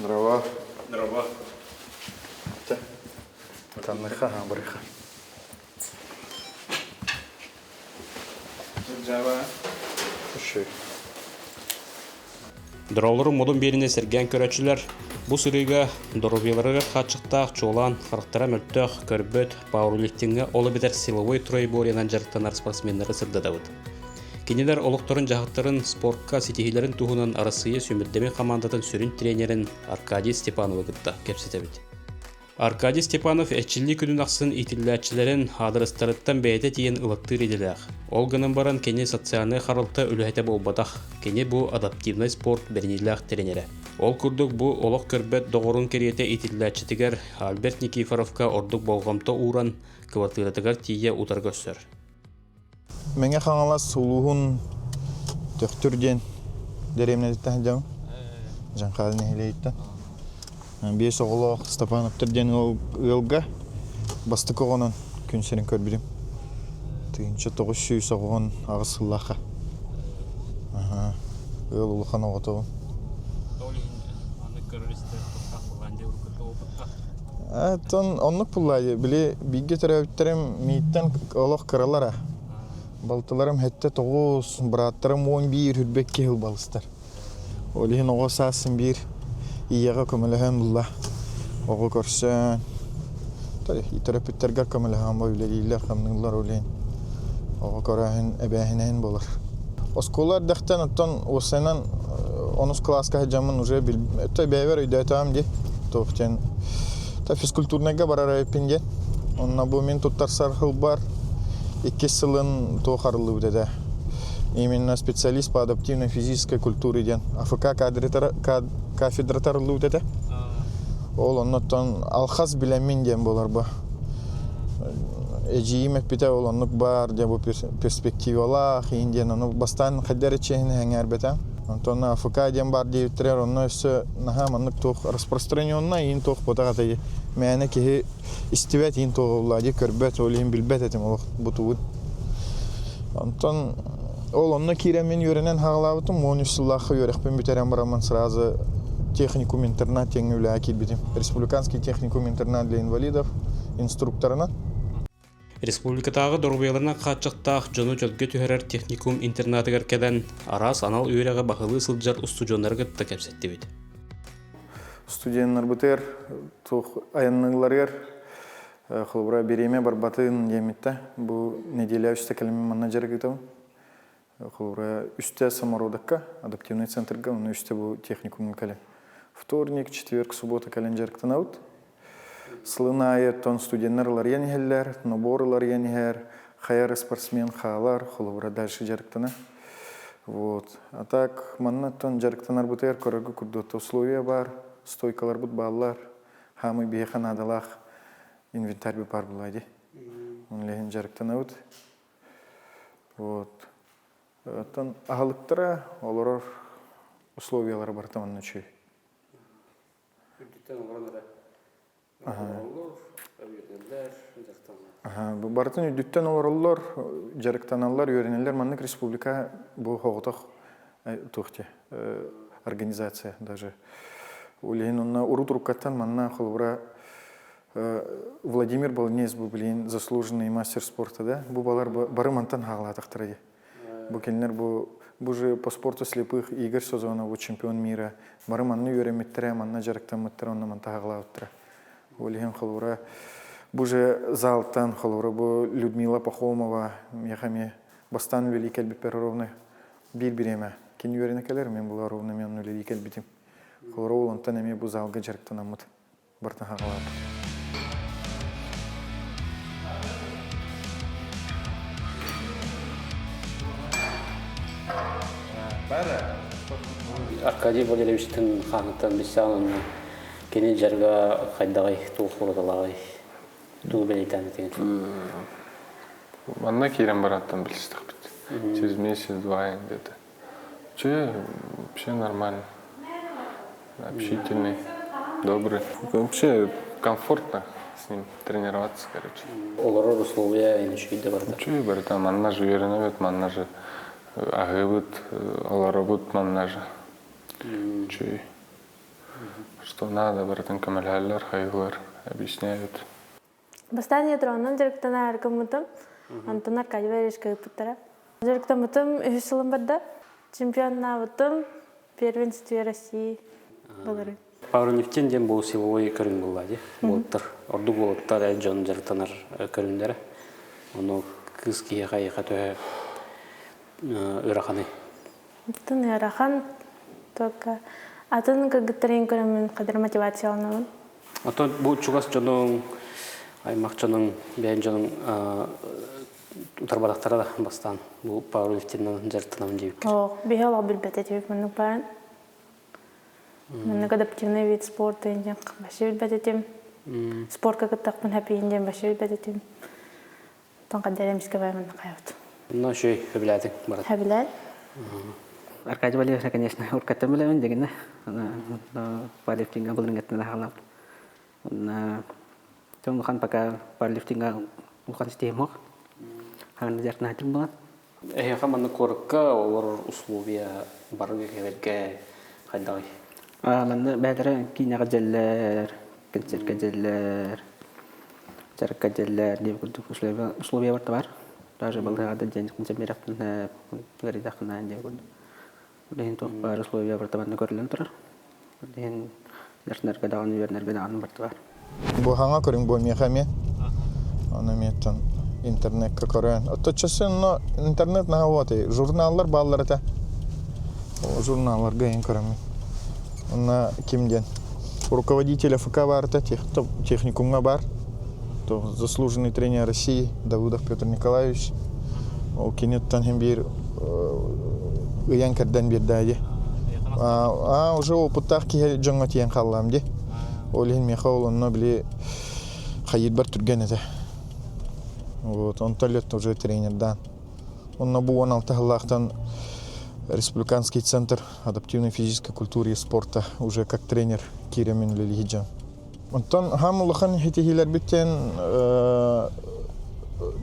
Здорово. Здорово. Танныха, барыха. Жава. Уши. Доролору модун берине серген көрөчүлөр бу сырыга доробияларга качыктак чолан характера мөлтөх көрбөт пауэрлифтингге олы битер силовой троеборьянан жарыктанар спортсмендери сырдадабыт. Кинилер олукторун жагыттарын спортка ситихилерин туһунан арасые сүмүрдеме командатын сүрүн тренерин Аркадий Степанова гытта кепсетебит. Аркадий Степанов эчилли күнүн аксын итилләчилерин адырыстарыттан бәйте тиен ылыктыр иделәх. Ол гынан баран кене социальный харылта үләһәтә болбатах. Кене бу адаптивный спорт берниләх тренеры. Ол курдук бу олок көрбөт догорун керете итилләчитигер Альберт Никифоровка ордук болгомто уран квартиратыгар тие утар көссөр. Меңе хаңала сулуһун төктүрден деремнеттен жам. Жанкалны хилейттен. Бес оғылық Степановтырден ылға бастық оғынан күн серін көрбірім. Түйінші 900 оғын ағысыллаға. Ыл ұлықан оғытауын. Онлық бұллайды. Білі бейге түрәуіттерім мейттен олық қыралара. Балтыларым хәтті 9, бұраттарым 11 үрбекке ыл балыстар. Олығын оғы сасын бір Ияға көміліген бұлла. Оғы көрсен. Итерапеттерге көміліген ба үлелейлер қамныңлар өлейін. Оғы көрәхін әбәхінен болар. Осколар дәқтен оттан осайнан 10 класска жамын уже өтті бәйвер өйдәтәм де. Тоқтен физкультурнеге барар әйпінген. Онна бұл мен тұттарсар қыл бар. 2 сылын тоқарылы өтеді. Именно специалист по адаптивной физической культуре ден. АФК кафедратар лутете. Ол оннотон алхас билемин ден болар ба. Эжиме пите ол оннук бар де бу перспективала хин ден ону бастан хаддер чехин хәңәр бете. Онтон АФК ден бар де трер онно өсө наха маннык тох распространённа ин тох потагаты. Мәне ки истивет ин тоглади көрбөт олин билбет этим ол буту. Онтон Ол онна киремен йөренен хагалабытым, 13 жыллахы йөрекпен битерен бараман сразу техникум-интернат теңеулі әкел бітім. Республиканский техникум-интернат для инвалидов инструкторына. Республикатағы дорбияларына қатшықтақ жону жөлге түйерер техникум-интернатыгар кәден арас анал үйреға бақылы сылджар устудионларға да кәпсетті бейді. Студенттер бітер, аяннығыларғар қылбыра береме барбатын еметті. Бұл неделя үсті кәлемен менеджер кетауын. Хлора үсте самородакка, адаптивный центрга, он үсте был техникум кален. Вторник, четверг, суббота календжерктен аут. Слыная тон студентлар янихеллер, наборлар янихер, хайер спортсмен халар, хлора дальше жерктена. Вот. А так манна тон жерктенар бутер, корагу курдота условия бар, стойкалар бут баллар, хамы бехан адалах, инвентарь бы пар булади. Он леген жерктен аут. Вот. Тон ахалыктара олар условиялары бар таманны чүй. Бартын үдіттен олар жарықтаналар, үйренелер маннык республика бұл хоғытақ тұқты организация даже. Олейін онна ұрут рукаттан манна қолыбыра Владимир Балнез бұл білейін заслуженный мастер спорта да. Бұл балар бары мантан хағыладықтырады. Бұл келінер бұл же по спорту слепых Игорь Созонов, чемпион мира. Бары манны үйреметтірі, манна жарықтан мұттыры, онна манта хағыла өттірі. Олеген қолуыра. Бұл же залтан қолуыра. Бұл Людмила Пахомова, яхаме бастан өлі кәлбіпер ровны бір-біреме. Кен үйрене кәлер, мен бұл ровны мен өлі кәлбітім. Қолуыра ол онтан әме бұл залға жарықтан амыд. Бартан хағыла өттірі. Аркадий Валерьевичтің қаңыттан бісағын кені жарға қайдағай туық ұрыдалағай туғы бәлейтәні деген. Манна кейрен бараттан білістік біт. Через месяц, 2 где-то. Вообще нормально. Общительный, добрый. Вообще комфортно с ним тренироваться, короче. Олар условия енішейді барды. Чүй бар, там манна же үйренебет, манна же ағы бұд, олар бұд манна же. Чүй. что надо, братан, камаляллар, хайгылар, объясняют. Бастание тронун жарыктан аркамытым. Антон Аркадьевич Варежка путара. Жарыктан мытым үсүлүм барда. Чемпионна бутым первенстве России. Балары. Пауэрлифтинг ден бұл силовой көрін болады. Болттар, орду болттар жон жарықтанар көріндері. Оны кыз кие қайықа төе өрақаны. Тын ярахан только атын кыгыттарын көрөмүн кадыр мотивацияланабын. Ото бұл чугас жоның аймақ жоның бәйін жоның утарбадақтары да бастан бұл пауэрлифтингнен жарықтанамын жейік. О, бихал билбет этип мындык барын. Мындык адаптивный вид спорта инден башы билбет этим. Спортка кыттакпын хапи инден башы билбет этим. Тонка деремиске баймын кайбыт. Мына шөй хөбіләдің барады. Хабилат. Аркадий Валерьевич, конечно, уркаттан билебин дегенде. Пауэрлифтингга булынгатна халап. Тоңхан пока пауэрлифтингга ухан системок. Хан жартна хатым булат. Қаманы көрікке олар условия бары кекелерге қайдай? Манны бәдәрі кейнеға жәлләр, концертка жәлләр, жарыққа жәлләр, деп күрдік условия барда бар. Даже балдағада жәнік мүнсен мерақтың ғаридақына деп күрдік. Деген тоқ бар условия барда барда көрілен тұрар. Деген нәрсінерге дағын, үйернерге дағын барда бар. Бу ханга көрүң бу мехаме. Аны меттен интернетке көрөн. Отчасын интернет на вот журналлар баллар это. Журналлар гайын көрөм. Она кимден руководителя ФК бар техникумга бар. То заслуженный тренер России Давудов Петр Николаевич. Ол кенеттен hem bir ыянкардан бердайы. Уже опыттах ки жаңа тиен қаллам де. Олин Михаил онно били хайыр бар түрген это. Вот он лет уже тренердан. Он на бу 16 жылдактан Республиканский центр адаптивной физической культуры и спорта уже как тренер Киремин Лилихиджан. Онтон хамулахан хитихилер биттен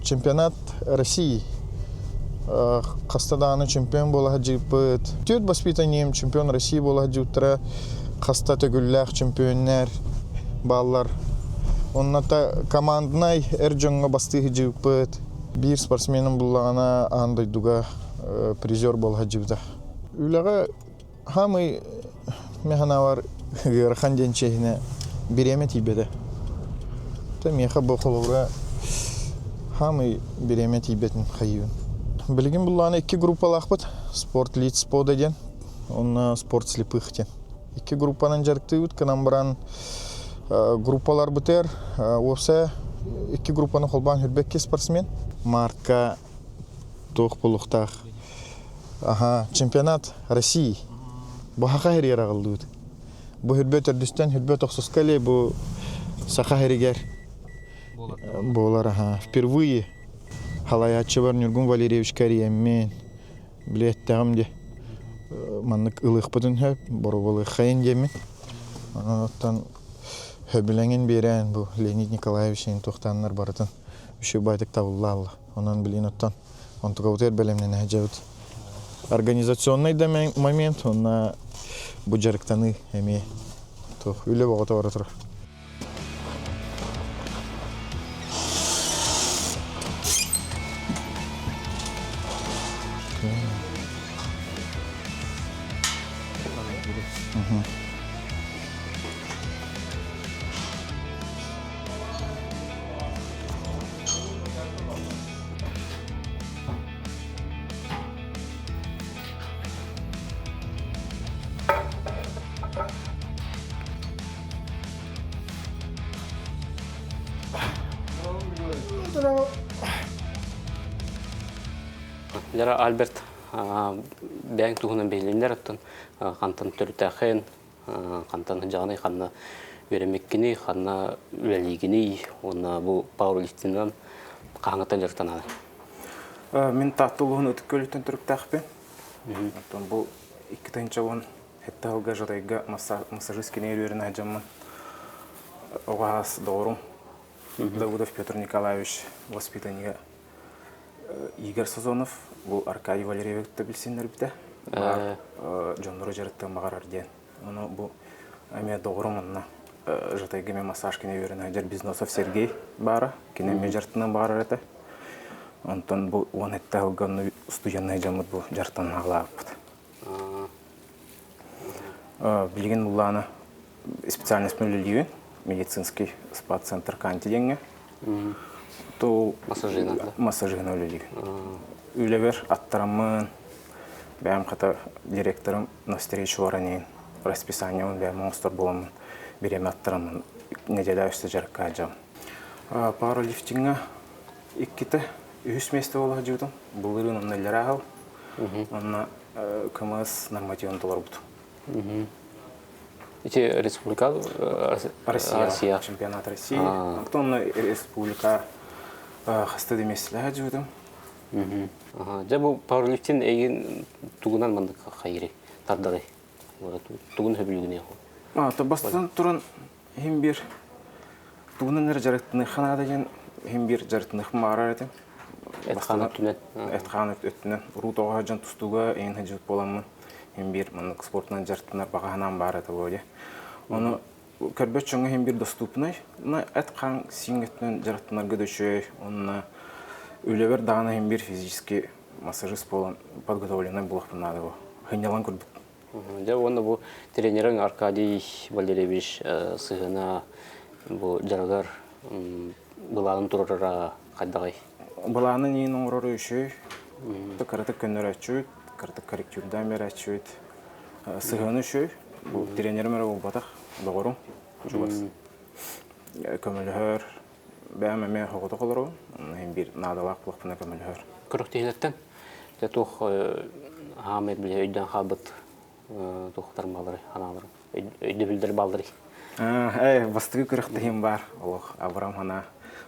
чемпионат России. Кастаданы чемпион болаға жипыт. Төт воспитанием чемпион России болаға жиптыра. Каста төгүлләх чемпионнар баллар. Онната команднай эржонга бастыгы жипыт. Бир спортсменин буллагана андай дуга призер болаға жипта. Үләгә хамы механавар гырхан денчехне биремет ибеде. Та меха бохолура хамы биремет ибетин хайын. Билген булланы 2 группалах бит. Спорт лиц подаден, он спорт слепых тен. 2 группанан жарыктыбыт, канан баран группалар битер. Оса 2 группаны холбан хүрбекке спортсмен. Марка тох полухтах. Чемпионат России. Бу хакайр ярагылды. Бу хүрбет өрдүстөн хүрбет оксускале бу сахаригер. Болар впервые халаячы бар Нургун Валерьевич Кариеммен билеттегим де маннык ылык бүтүн хөп борболы хайын демен. Оттан хөбүлеңин берен бу Леонид Николаевичтин токтаннар барытын үшө байтык табылла. Онан билин оттан онтугаутер белемнен ажабыт. Организационный момент он бу жарыктаны эми то үлө богото бара тур. Жара Альберт бәң туғынан бейлендер оттан қантан түртәхен, қантан жағаны қанна өремеккені, қанна үләлігені, оны бұл пауэрлифтингнан қаңытан жыртанады. Мен тақтылығын өтік көліктен түртәхпен. Бұл 2 тайынша оған әтті алға жадайға массажисткен өрерін әжамын. Оғас доғырым. Давудов Петр Николаевич воспитанияға. Игорь Сазонов, бұл Аркадий Валерьевичті білсендер біті. Жонлары жарықты мағар арден. Оны бұл Аме doğrumunna жытайгы мен массаж кине үйренә жер Бизнесов Сергей бары, кине мен жартынан бары рәте. Онтан бу он этте алган студентный жамыт бу жартан аглапты. Билген булланы специальность мүллүлүгү медицинский спа-центр Кантидеңе. То массажын өлүлүгү. Үйлебер аттарамын бәм ката директорым на встречу варанин расписание он бәм монстр боламын. Берем аттарамын неделя үсті жарыққа жам. Пауэрлифтингға иккіті үс месті олығы жүдім. Бұл ұрын оннелер ағыл. Онна КМС нормативен долар бұд. Эти республика Россия. Чемпионат России. Антон республика хасты демесілі жүдім. Жа бұл пауэрлифтинг еген туғынан мандық қайыры тардығы. Туғын хөбілігіне қой. Бастан туран hem bir тугунан жарыктыны хана деген hem bir жарыктыны мара этем. Этхана түнет. Этхана өттүнөн рутога жан тустуга эң хажыт боламын. Hem bir мындык спорттан жарыктынар баганан бар эте боле. Оны көрбөт чоңго hem bir доступный. На этхан сиңеттен жарыктынар гөдөшөй, онна өлөбөр дагана hem bir физический массажист болон подготовленный булакпын надо. Хынялан көрбөт. Жа оны бұл тренерің Аркадий Валерьевич сығына бұл жарығар бұлағын тұрырыра қайдағай? Бұлағының ең оңырыр үші, қаратық көнер әтшөйт, қаратық корректюрдан бер әтшөйт. Сығыны үші, бұл тренерім әрі ол батақ, доғырым, жұбас. Көмілігір, бәм әме хоғыты қолыру, ең бір надалақ бұлақпына көмілігір. Күрік тегілеттен, жәтуқ ғамет біле өйден қабыт тоқтар балары, аналары, өйді білдір балдыры. Бастығы күріқті ем бар, олық Абрам хана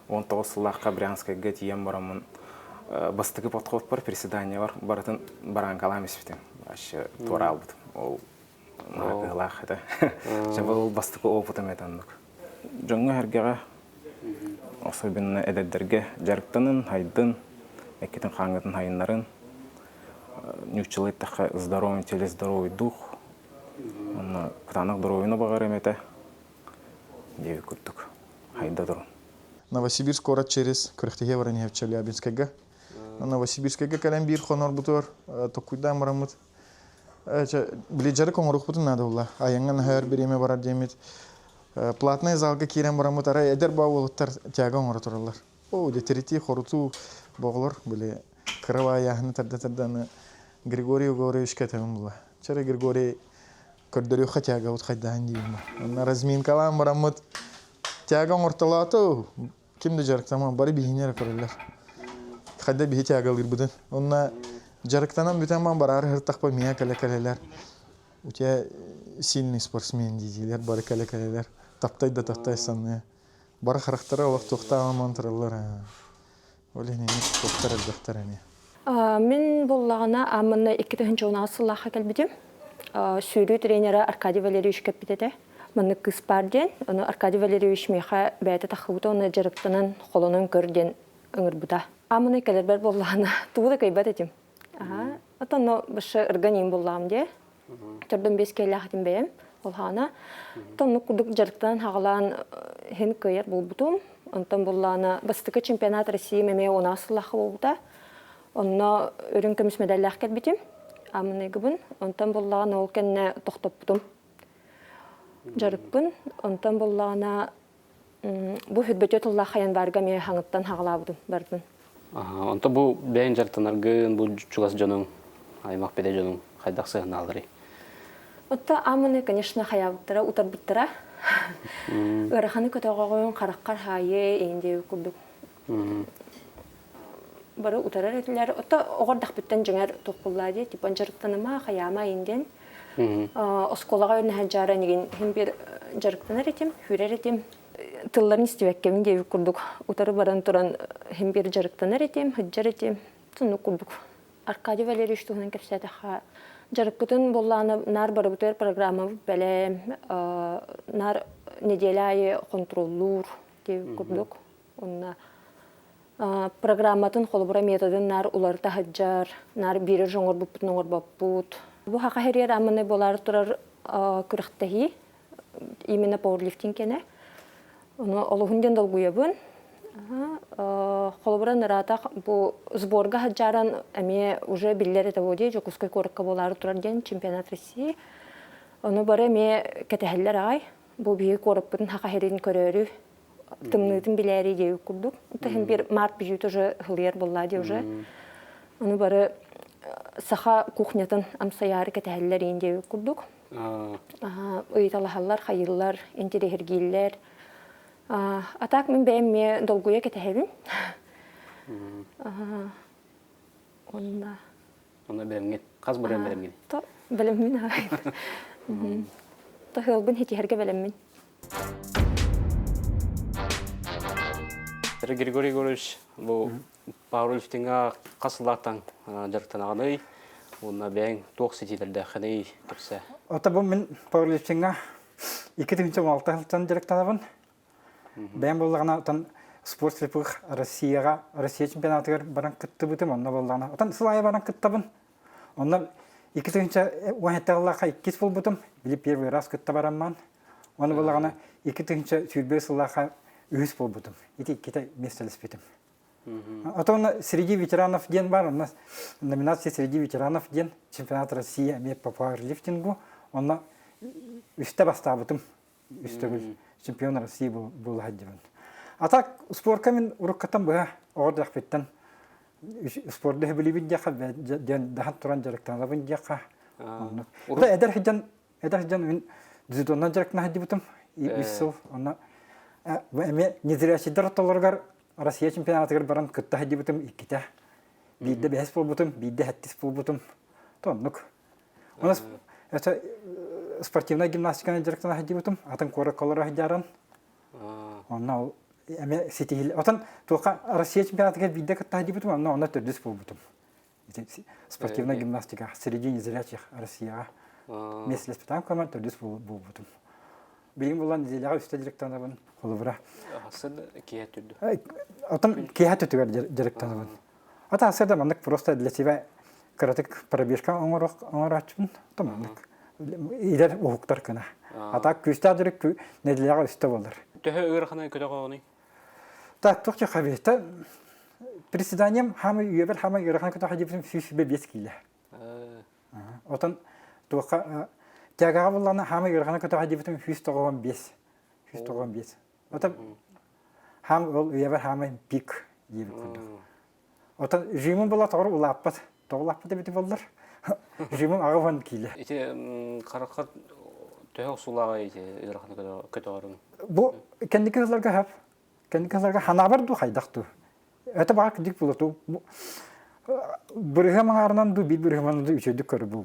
19 сылаққа Брянскайға тием барамын. Бастығы подход бар, приседания бар, баратын баран қалам есіптен. Ашы туара албыдым. Ол нағылақ еді. Жабы ол бастығы опытым етандық. Жоңғы әргеға, особенно әдәддерге жарықтанын, хайдын, әкетін қаңғытын хайынларын, нючилать такая здоровый теле, здоровый дух. Он ктанах здоровый багарем это. Девять куртук. Хайда дорон. Новосибирск город через Крыхтыге варенье в Челябинского. Новосибирского калембир хонор бутор. То куда марамут. Блиджары комарух бутун надо было. А янган хайр береме барар демет. Платная залга кирем марамут. Ара эдер баулуттар тяган оратурлар. О, детерити хоруту боглор были. Кровая хнатарда Григорий Григорьевич кетем була. Чара Григорий көрдөрү хатяга вот хайдан дейм. На разминкалам барамыт. Тяган орталату. Кимде жарыктама бары бихинер көрөлөр. Хайда бихи тягалыр будун. Онна жарыктанам бүтән барар хыртакпа мия калекалелер. Үтә сильный спортсмен дидилер, бары калекалелер. Таптай да таптай санны. Бары характера вакыт токтаган туралар. Олени токтар докторами. Мен боллағына амынна 2010 сыллаға кәлбедім. Сүйрі тренері Аркадий Валерьевич кәппетеді. Мұны кыз барден, оны Аркадий Валерьевич меха бәйті тақығыда, оны жарықтынан қолының көрден өңір бұда. Амыны кәлербәр боллағына туғыда көйбәт етім. Атаны бұшы ұрғанейін боллағым де. Түрдің бес кәлі ақтым бәйім. Олғана. Тонны күрдік жарықтан хағылан хен көйер бол бұтым. Онтан боллағына бастықы чемпионат России мәме 10 сыллаға болуда. Онна өрін көміс медаллах кәлбетім. Амыны күбін. Онтан боллағына ол кәнне тоқтап бұтым. Жарықпын. Онтан боллағына бұл хүтбөте тұллақ қаян барға ме хаңыттан хағыла бұдым бардым. Онта бұл бәйін жартанарғын, бұл чугас жонын, аймақ бәді жонын қайдақ сығын алыры? Онта амыны, конечно, хаябыттыра, утар бұттыра. Өріқаны көтіға қойын қараққар хайы, еңде күрдік. Бары утарар етілер. Ота оғырдақ бүттен жыңар тоқпыллады. Типан жарықтаныма, қаяма енден. Осколаға өріне әл неген хем бір жарықтанар етем, хүрер етем. Тылларын істевеккемін деуі күрдік. Утары баран тұран хем бір жарықтанар етем, хүджар етем. Тұнны күрдік. Аркадий Валерьевич тұғынан кәпсәді қа. Жарықпытын болланы нар бары бұтыр программа бәлем, нар неделяйы контроллур деуі күрдік. Программатын қолыбыра методын нар уларда хаджар, нар бири жоңыр бұппыт, ноңыр бұппыт. Бұ хақа херер амыны болар тұрар күріқтәхи, именно пауэрлифтингкене. Оны олуһунден долгуябын. Холобран ратах бу сборга хаджаран эме уже биллер этаводи жокускай коракка болары турарген чемпионат России. Оны бары ме кетехеллер ай. Бу бии кораппын хакахерин көрөрү. Тымнытын билери деу курдук. Тахин бир март бижут уже хылыер боллади уже. Оны бары саха кухнятын амсаяры кетехеллер индеу курдук. Ыйталахаллар, хайыллар, интерехергиллер. Атак мен бәйме долгуя кетехебин. Онда. Оны белемгет. Каз буран белемгет. Та белеммин ай. Та хылбын хетихерге белеммин. Григорий Егорович, бу пауэрлифтингга касылаттан жарыктанаганы, онна бәң тоқ сетилерде хәней тепсе. Ота бу мен пауэрлифтингга 2016 жылдан жарыктанабын. Бәң булгана тан спорт репух Россия чемпионатыгар баран кытты бутым, онна булгана. Отан сылай баран кыттабын. Онна 2017 2 бол бутым, били первый раз кытта барамман. Онна булгана 2018 үз бол бутым. Ити китай местелес битим. Отон среди ветеранов ден бар, у нас номинация среди ветеранов ден чемпионат России по пауэрлифтингу. Онна үсте бастабытым. Үсте чемпион России был хаддиван. А так спортка мен уруккатан быга ордах биттен. Спортда билибин жака ден дахан туран жарыктанабын жака. Ота эдер хиджан мен дзюдонан жарыктана хаддибытым. Исыл онна эме незрячийдер толоргар Россия чемпионатыгар баран кытта хаддибытым икките. Бидде бес болбутым, бидде хаттис болбутым. Тоннук. У нас это спортивная гимнастика жарыктана хаддибытым. Атын кораколор хадjarан. Онна эме сетил. Отан тока Россия чемпионатыгар бидде кытта хаддибытым, онна төрдүс болбутым. Спортивная гимнастика среди незрячих Россия. Месле спитам команд төрдүс болбутым. Билим булан дилега үстө директорнабын холубра. Асыл кие түрдү. Отан кие түтүгөр директорнабын. Ата асырда мандык просто для себя каратек пробежка оңорачпын. Томандык. Идер ухуктар кына. Ата күстө дирек не дилега үстө болдур. Төһө ыгырхана көтөгөнү. Так, тохча хабита. Приседанием хамы үйбер хамы ыгырхана көтө хадипсин фишбе 5 кило. Отан тока тягага буллана хамы ыгырхана көтө хадипсин 195. Отан хам ол үйбер хамы пик дип курду. Отан жимин була тор улаппат. Тоглаппат деп болдур. Жимин агаван кило. Ите каракат төһө сулага ите ыгырхана көтөгөрүн. Бу кендикаларга хап. Кендикаларга ханабар ду хайдакту. Это бак дик булату. Биргемаңарынан ду биргемаңды үчөдү көрүп бу.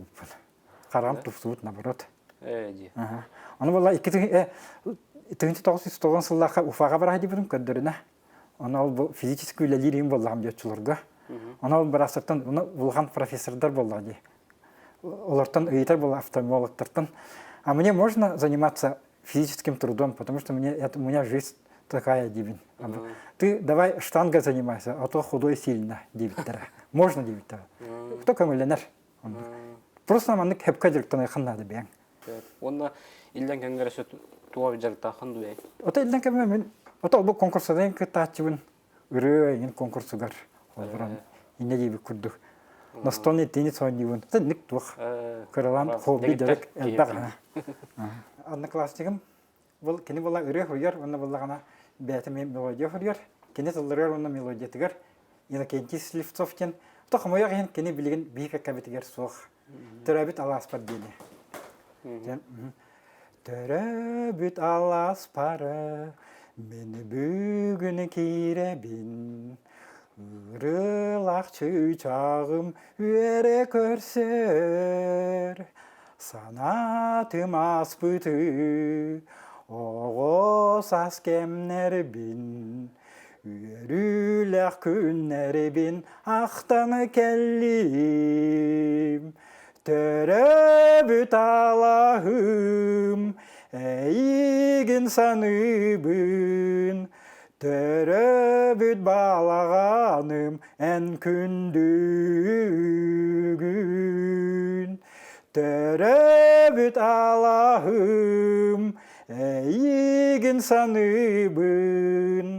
Карам туфсут наоборот. Ди. Аны була 2009 сылларга Уфага бара дибирим көддөрүнө. Аны ал физический лилирим болгам жочуларга. Аны ал барасаттан булган профессордар болду. Олардан ыйтар бол офтальмологтардан. А мне можно заниматься физическим трудом, потому что у меня жизнь такая дивин. Ты давай штанга занимайся, а то худой сильно дивиттера. Можно дивиттера. Кто кемеленер? Просто нам ник хепка директор ханнады бен. Онна илден кенгересе туа жарта ханду. Ота илден кемен. Ота бу конкурстан кытачыбын. Үрөйүн конкурсугар. Олбуран ине диби курду. Настольный теннис ойнайбын. Та ник тух. Кыралан хобби дерек элбага. Одноклассниким был кини була үрө хуяр, онна буллагана бәтеме мелодия хуяр. Кини тыллар онна мелодия тигер. Ина кентис лифтовтен. Тох моя ген кини билген бийик кабитигер сох. Төрөбүт аласпар дейли. Төрөбүт аласпары мени бүгүн киребин. Үрылак чыйчагым үере көрсөр. Sanatım aspıtı, oğuz askemler bin, üyerüler günler bin, aktanı kellim. Töröbüt Allah'ım, eygin sanıbın, töröbüt balağanım en kündügün. Töröbüt Allah'ım, Әйігін саныбын,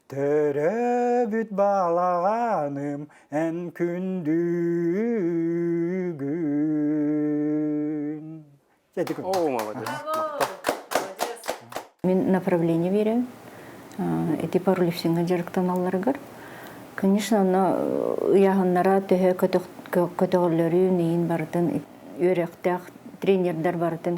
төрөбүт балағаным ән күндүгін. О, молодец. Мен направление берем. Эти пауэрлифтинга жарыктаналарыгар. Конечно, яғыннара төһө көтөгөллөрүн ийин бардын, өрөктөк тренердер бардын.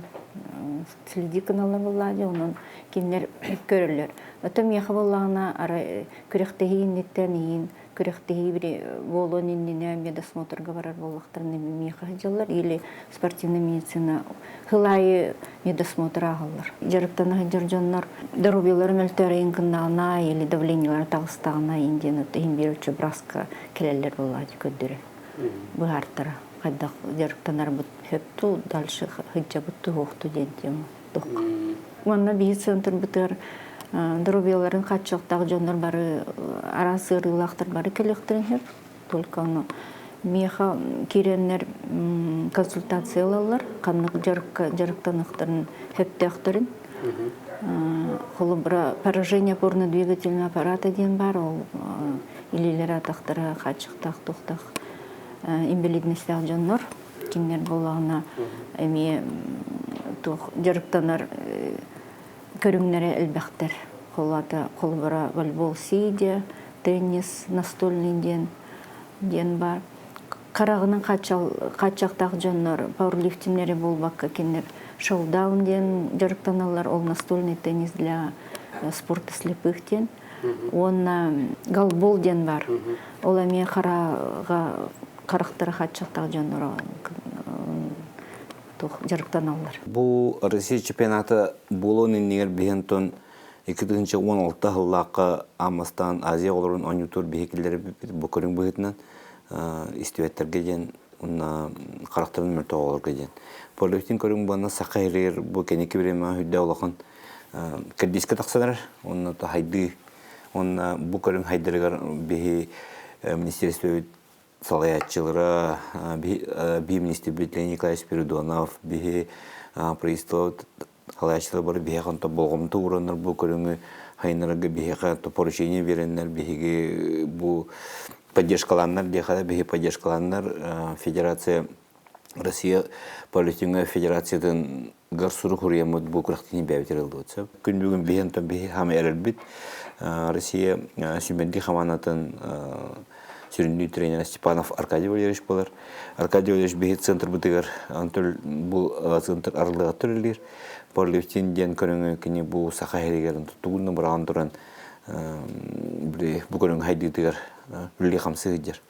Следи каналlar буллади, онун кинер көрөлөр. Өтөм яхы буллагына ара күрөктеги иннеттен ийин, күрөктеги бир болон иннене медосмотрга барар буллактарын меха жаллар или спортивная медицина хылайы медосмотр агаллар. Жарыктана жоржоннор здоровьелер мөлтөрөйүн кынагына или давлениялар тагыстагына инден өтөйүн берүүчү браска келелер буллади көддөрө. Быгартара кайдак жарыктанар бут хөпту дальше хыджа бутту хокту дентем. Манна бии центр бутер здоровьелерин качыктагы жоннор бары арасырылактар бары келектерин хеп. Только аны меха киреннер консультациялар, каннык жарыктаныктарын хептектерин. Холобра поражение опорно-двигательного аппарата ден бар, ол илилер атактара качыктак токтак инвалидность жоннор кинер болагына эми жарыктанар көрүңнәре элбәктер. Холбара волейбол сидя, теннис, настольный ден бар. Карагының качактак жоннор пауэрлифтингери болбакка кинер шоудаун ден жарыктаналар, ол настольный теннис для спорта слепых ден. Он голбол ден бар. Ол эми карактары качактак жоннор жарыктаналар. Бу Россия чемпионаты болонын негер бигентон 2016 жыллакка Амастан Азия олорун онютур бейкелери бу көрүң быгытынан истебеттерге ден карактарын мөртө олорго ден. Пауэрлифтинг көрүң бана сакайрер бу кенеки биреме хүддө олокун кадиске таксалар, онна хайды, онна бу көрүң хайдырыгар бихи министерство салаятчылары, би министр Дмитрий Николаевич Спиридонов, би правительство салаятчылары бары бихи канта болгомту ураннар бу көрүңү хайнарга бихи канта поручение береннер, бихи бу поддержкаланнар, дехада бихи поддержкаланнар Федерация Россия Пауэрлифтинг Федерациядан гарсуру хуриямыт бу курактини бәбитерилди отса. Күн бүгүн бихентон бихи хам эрелбит Россия сүмбенди хаманатын Сюринный тренер Степанов Аркадий Валерьевич болар. Аркадий Валерьевич бейт центр бутыгар, антол бу центр арлыга төрөлөр. Пауэрлифтинг ден көрөңө кини бу сака херегерин тугунна барган туран бу көрөң хайдыгар биле хамсы жер.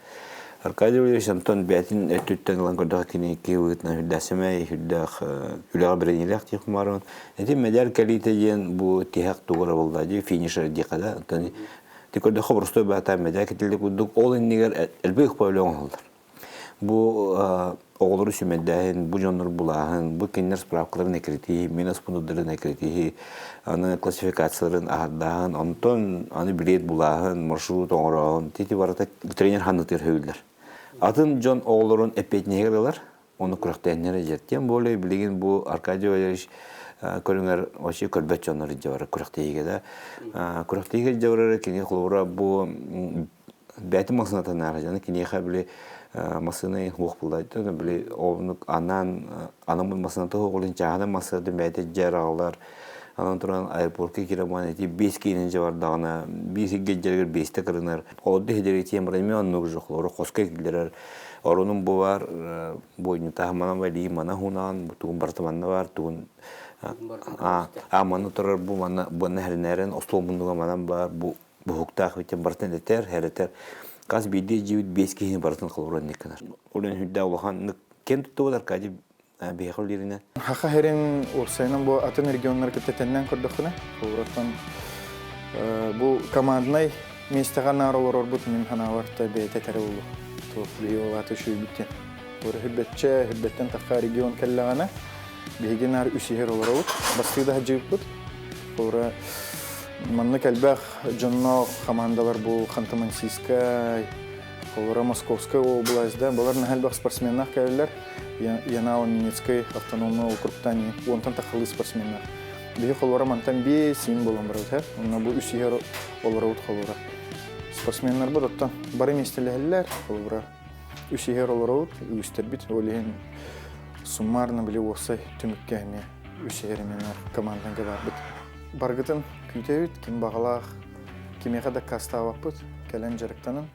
Аркадий Валерьевич Антон бәтин өттөттөн лан көрдө кини кебүтнө дасемей хүддах үлага беренелек тихмарон. Эти медаль калите ден бу тихак тугара болду, финишер дикада. Тикорда хобростой бата медаль кетилди кудук ол иннигер элбек павлион холдар. Бу оғылыры сүмәддәйін, бұ жоныр бұлағын, бұ кеннер справкаларын әкіреті, минус пұнудырын әкіреті, аны классификацияларын ағаддағын, онтон аны билет бұлағын, маршрут оңырағын, теті барата тренер ханнықтыр хөйлер. Атын жон оғылырын әппетінегерілер, оны күрақтайынлері жеттен болы, білеген бұ Аркадий Валерьевич көріңер ошы көрбәт жонлары жавары күрақтайыгеді. Күрақтайыгеді жавары кене қылуыра бұ бәті масынатын ағажаны кенеға біле масыны хук булдайды. Биле овнук анамын масынаты хугулин чаганы масырды бәйте жаралар. Анан туран аэропортка киреман эти 5 кейининже бардагына 5 геджергер 5те кырынар. Олды хедери темрами аннук жоклору коска килдерер. Оронун бу бар бойну тахманан вали мана хунан бутун бартаманна бар тугун мана турар бу мана бу нехренерен осломундуга манан бар бу хуктах витен бартен этер херетер. Каз биде живит 5 кейин бартын кылуран некенер. Олен хүддә улахан кен туттылар кади бехоллерine. Хака херен урсайнан бу атын регионнар кеттеннән көрдөхне. Ураттан бу командный местагана ролор бут мин ханаварта бететере улу. Топлиолаты шу биттен. Бу хиббеттен така регион келлагана бегенар үсихер олорот. Бастыда хаҗып Ура манны калбах жонно командалар бу Ханты-Мансийская, Ура Московская областьда булар нахалбах спортсменнар келдер. Янау-Ненецкий автономный округтан онтан тахылы спортсменнар. бии холора мантан бие син болон барат. Онна бу үсигер олорот холора. Спортсменнер бар оттан бары местелерлер холора. Үсигер олорот үстер бит олен суммарно били осай түмүккәне үсигер менен команданга бар бит. Баргытын күйтебит ким багалах кимега да кастабаппыт келен жарыктанын